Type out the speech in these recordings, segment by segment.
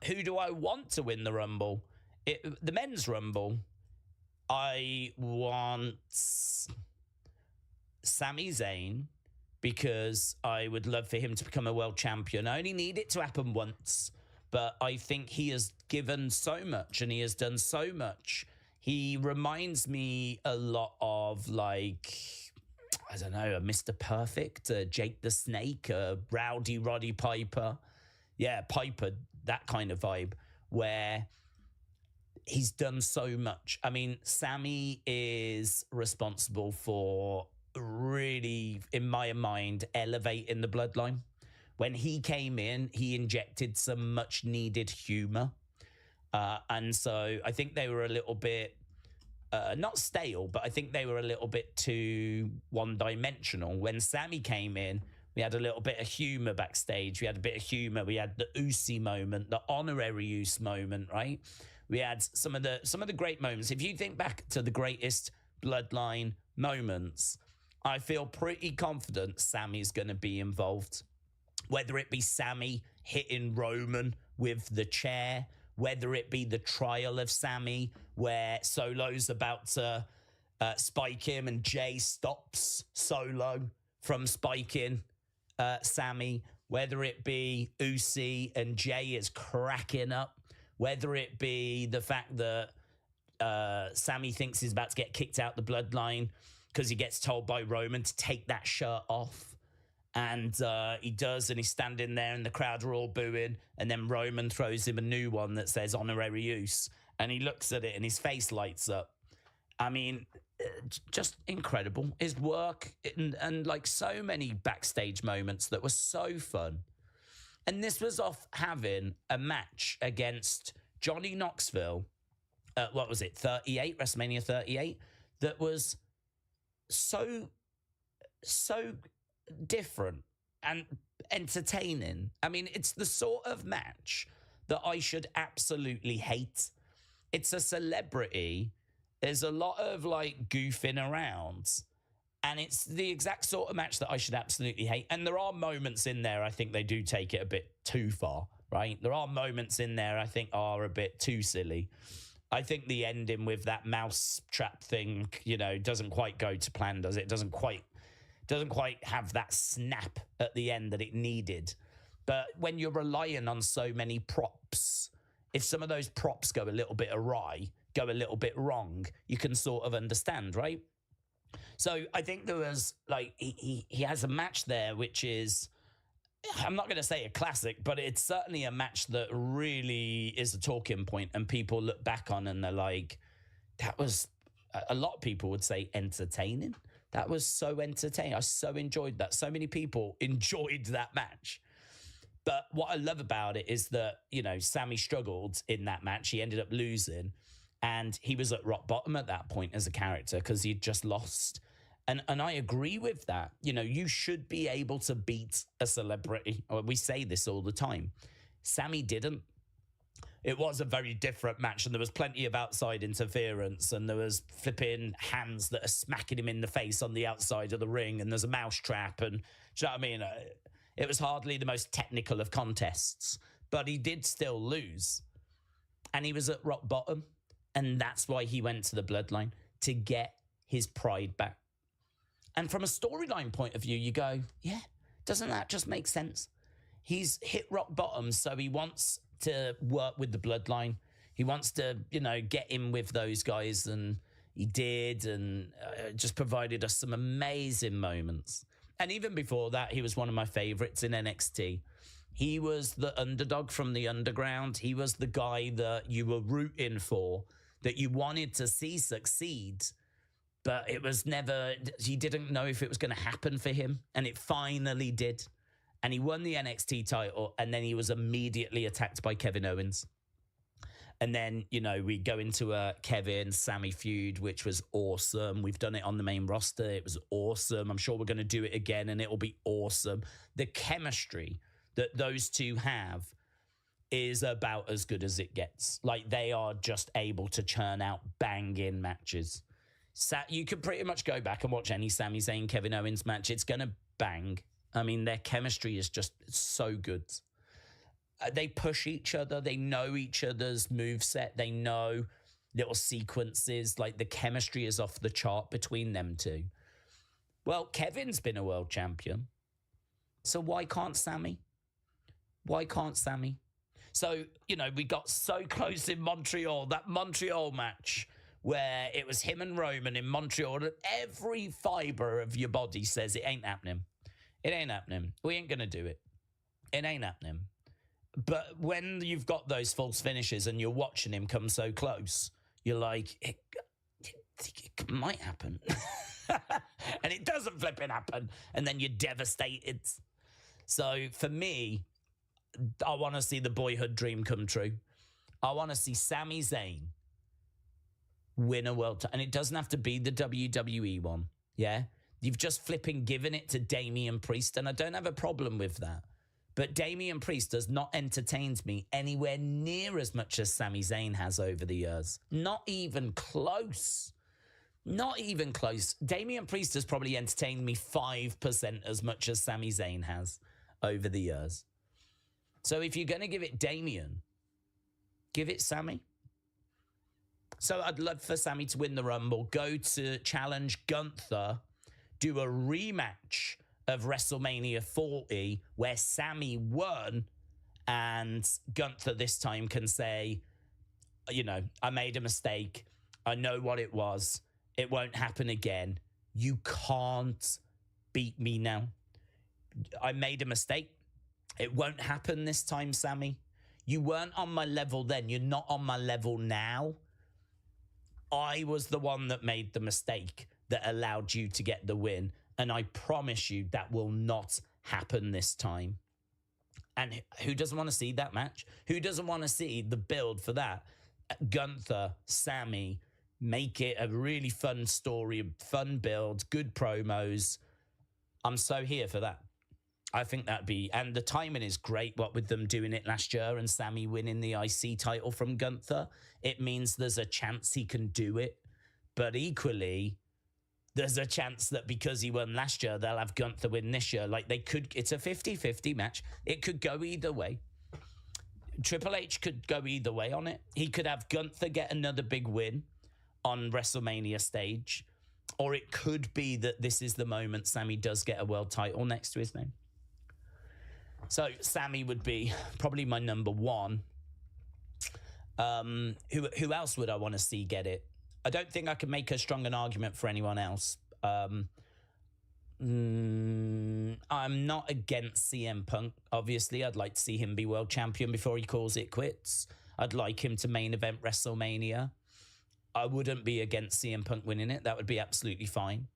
Who do I want to win the Rumble? The men's Rumble, I want Sami Zayn, because I would love for him to become a world champion. I only need it to happen once, but I think he has given so much and he has done so much. He reminds me a lot of, like, I don't know, a Mr. Perfect, Jake the Snake, Rowdy Roddy Piper. Yeah, Piper, that kind of vibe, where he's done so much. I mean, Sami is responsible for really, in my mind, elevating the bloodline. When he came in, he injected some much needed humor. And so I think they were a little bit, not stale, but I think they were a little bit too one-dimensional. When Sami came in, we had a little bit of humor backstage. We had a bit of humor. We had the Usi moment, the honorary use moment, right? We had some of the great moments. If you think back to the greatest bloodline moments, I feel pretty confident Sami's going to be involved. Whether it be Sami hitting Roman with the chair, whether it be the trial of Sami, where Solo's about to spike him and Jay stops Solo from spiking Sami, whether it be Usi and Jay is cracking up, whether it be the fact that Sami thinks he's about to get kicked out the bloodline because he gets told by Roman to take that shirt off. And he does, and he's standing there, and the crowd are all booing. And then Roman throws him a new one that says honorary use. And he looks at it, and his face lights up. I mean, just incredible. His work, and like so many backstage moments that were so fun. And this was off having a match against Johnny Knoxville. What was it, 38, WrestleMania 38? That was so different and entertaining. I mean, it's the sort of match that I should absolutely hate. It's a celebrity. There's a lot of like goofing around, and it's the exact sort of match that I should absolutely hate. And there are moments in there, I think they do take it a bit too far, right? There are moments in there I think are a bit too silly. I think the ending with that mouse trap thing, you know, doesn't quite go to plan, does it? Doesn't quite have that snap at the end that it needed. But when you're relying on so many props, if some of those props go a little bit awry, go a little bit wrong, you can sort of understand, right? So I think there was, like, he has a match there, which is, I'm not going to say a classic, but it's certainly a match that really is a talking point, and people look back on and they're like, that was, a lot of people would say, entertaining. That was so entertaining. I so enjoyed that. So many people enjoyed that match. But what I love about it is that, you know, Sami struggled in that match. He ended up losing, and he was at rock bottom at that point as a character because he'd just lost. And I agree with that. You know, you should be able to beat a celebrity. We say this all the time. Sami didn't. It was a very different match, and there was plenty of outside interference, and there was flipping hands that are smacking him in the face on the outside of the ring, and there's a mouse trap, and do you know what I mean? It was hardly the most technical of contests, but he did still lose, and he was at rock bottom, and that's why he went to the bloodline, to get his pride back. And from a storyline point of view, you go, yeah, doesn't that just make sense? He's hit rock bottom, so he wants to work with the bloodline. He wants to, you know, get in with those guys, and he did, and just provided us some amazing moments. And even before that, he was one of my favorites in NXT. He was the underdog from the underground. He was the guy that you were rooting for, that you wanted to see succeed, but it was never, you didn't know if it was going to happen for him, and it finally did. And he won the NXT title, and then he was immediately attacked by Kevin Owens. And then, you know, we go into a Kevin-Sami feud, which was awesome. We've done it on the main roster. It was awesome. I'm sure we're going to do it again, and it will be awesome. The chemistry that those two have is about as good as it gets. Like, they are just able to churn out banging matches. You could pretty much go back and watch any Sami Zayn, Kevin Owens match. It's going to bang. I mean, their chemistry is just so good. They push each other. They know each other's moveset. They know little sequences. Like the chemistry is off the chart between them two. Well, Kevin's been a world champion. So why can't Sammy? Why can't Sammy? So, we got so close in Montreal, that Montreal match where it was him and Roman in Montreal. And every fiber of your body says it ain't happening. It ain't happening. We ain't going to do it. It ain't happening. But when you've got those false finishes and you're watching him come so close, you're like, it might happen. And it doesn't flipping happen. And then you're devastated. So for me, I want to see the boyhood dream come true. I want to see Sami Zayn win a world title. And it doesn't have to be the WWE one. Yeah? You've just flipping given it to Damian Priest, and I don't have a problem with that. But Damian Priest has not entertained me anywhere near as much as Sami Zayn has over the years. Not even close. Not even close. Damian Priest has probably entertained me 5% as much as Sami Zayn has over the years. So if you're going to give it Damian, give it Sami. So I'd love for Sami to win the Rumble, go to challenge Gunther, do a rematch of WrestleMania 40 where Sami won, and Gunther this time can say, I made a mistake. I know what it was. It won't happen again. You can't beat me now. I made a mistake. It won't happen this time, Sami. You weren't on my level then. You're not on my level now. I was the one that made the mistake that allowed you to get the win. And I promise you that will not happen this time. And who doesn't want to see that match? Who doesn't want to see the build for that? Gunther, Sami, make it a really fun story, fun build, good promos. I'm so here for that. I think that'd be, and the timing is great, what with them doing it last year and Sami winning the IC title from Gunther. It means there's a chance he can do it. But equally, there's a chance that because he won last year, they'll have Gunther win this year. Like it's a 50-50 match. It could go either way. Triple H could go either way on it. He could have Gunther get another big win on WrestleMania stage. Or it could be that this is the moment Sami does get a world title next to his name. So Sami would be probably my number one. Who else would I want to see get it? I don't think I can make a strong an argument for anyone else. I'm not against CM Punk. Obviously, I'd like to see him be world champion before he calls it quits. I'd like him to main event WrestleMania. I wouldn't be against CM Punk winning it. That would be absolutely fine.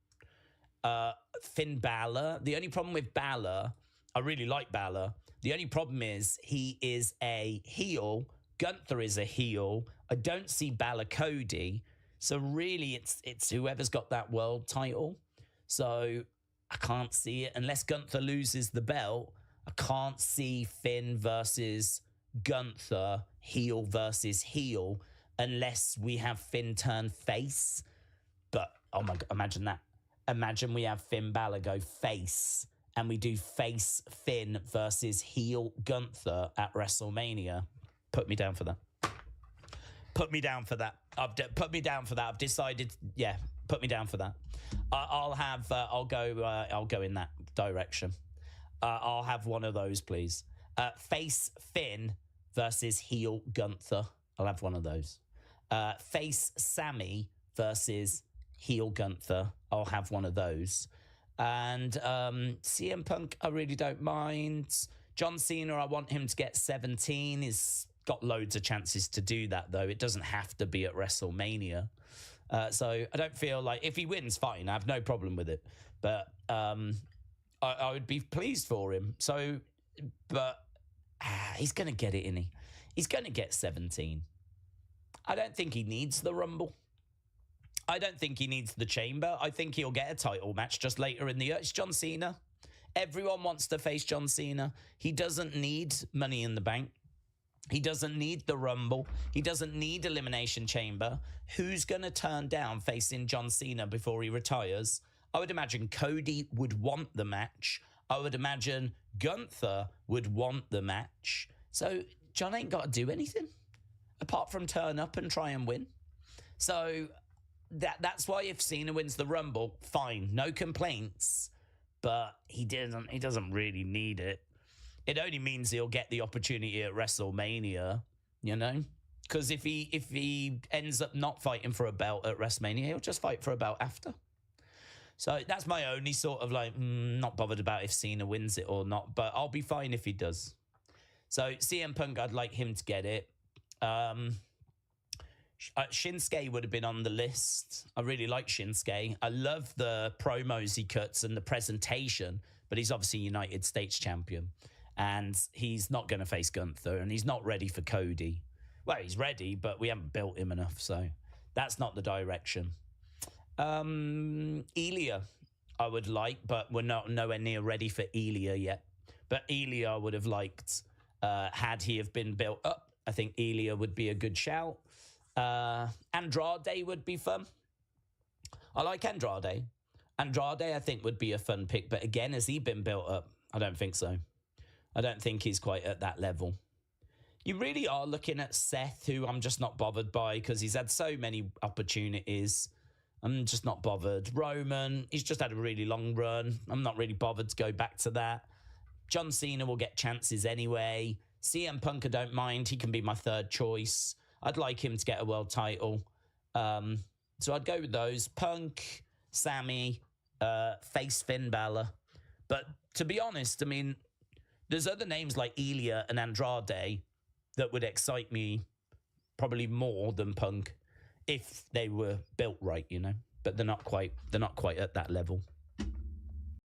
Finn Balor. The only problem with Balor, I really like Balor. The only problem is he is a heel. Gunther is a heel. I don't see Balor Cody. So really, it's whoever's got that world title. So I can't see it. Unless Gunther loses the belt, I can't see Finn versus Gunther, heel versus heel, unless we have Finn turn face. But, oh my God, imagine that. Imagine we have Finn Balor go face, and we do face Finn versus heel Gunther at WrestleMania. Put me down for that. Put me down for that. Put me down for that. I've decided. Yeah, put me down for that. I'll go in that direction. I'll have one of those, please. Face Finn versus heel Gunther. I'll have one of those. Face Sami versus heel Gunther. I'll have one of those. And CM Punk, I really don't mind. John Cena, I want him to get 17. He's got loads of chances to do that, though. It doesn't have to be at WrestleMania. So I don't feel like if he wins, fine. I have no problem with it. But I would be pleased for him. So, but he's going to get it, isn't he? He's going to get 17. I don't think he needs the Rumble. I don't think he needs the Chamber. I think he'll get a title match just later in the year. It's John Cena. Everyone wants to face John Cena. He doesn't need Money in the Bank. He doesn't need the Rumble. He doesn't need Elimination Chamber. Who's going to turn down facing John Cena before he retires? I would imagine Cody would want the match. I would imagine Gunther would want the match. So John ain't got to do anything apart from turn up and try and win. So that's why if Cena wins the Rumble, fine, no complaints. But he doesn't really need it. It only means he'll get the opportunity at WrestleMania, you know? Because if he ends up not fighting for a belt at WrestleMania, he'll just fight for a belt after. So that's my only sort of like, not bothered about if Cena wins it or not, but I'll be fine if he does. So CM Punk, I'd like him to get it. Shinsuke would have been on the list. I really like Shinsuke. I love the promos he cuts and the presentation, but he's obviously United States champion. And he's not going to face Gunther, and he's not ready for Cody. Well, he's ready, but we haven't built him enough, so that's not the direction. Ilya, I would like, but we're not nowhere near ready for Ilya yet. But Ilya I would have liked had he have been built up. I think Ilya would be a good shout. Andrade would be fun. I like Andrade. Andrade, I think, would be a fun pick. But again, has he been built up? I don't think so. I don't think he's quite at that level. You really are looking at Seth, who I'm just not bothered by because he's had so many opportunities. I'm just not bothered. Roman, he's just had a really long run. I'm not really bothered to go back to that. John Cena will get chances anyway. CM Punk, I don't mind. He can be my third choice. I'd like him to get a world title. So I'd go with those. Punk, Sammy, face Finn Balor. But to be honest, I mean, there's other names like Ilya and Andrade that would excite me probably more than Punk if they were built right, you know. But they're not quite at that level.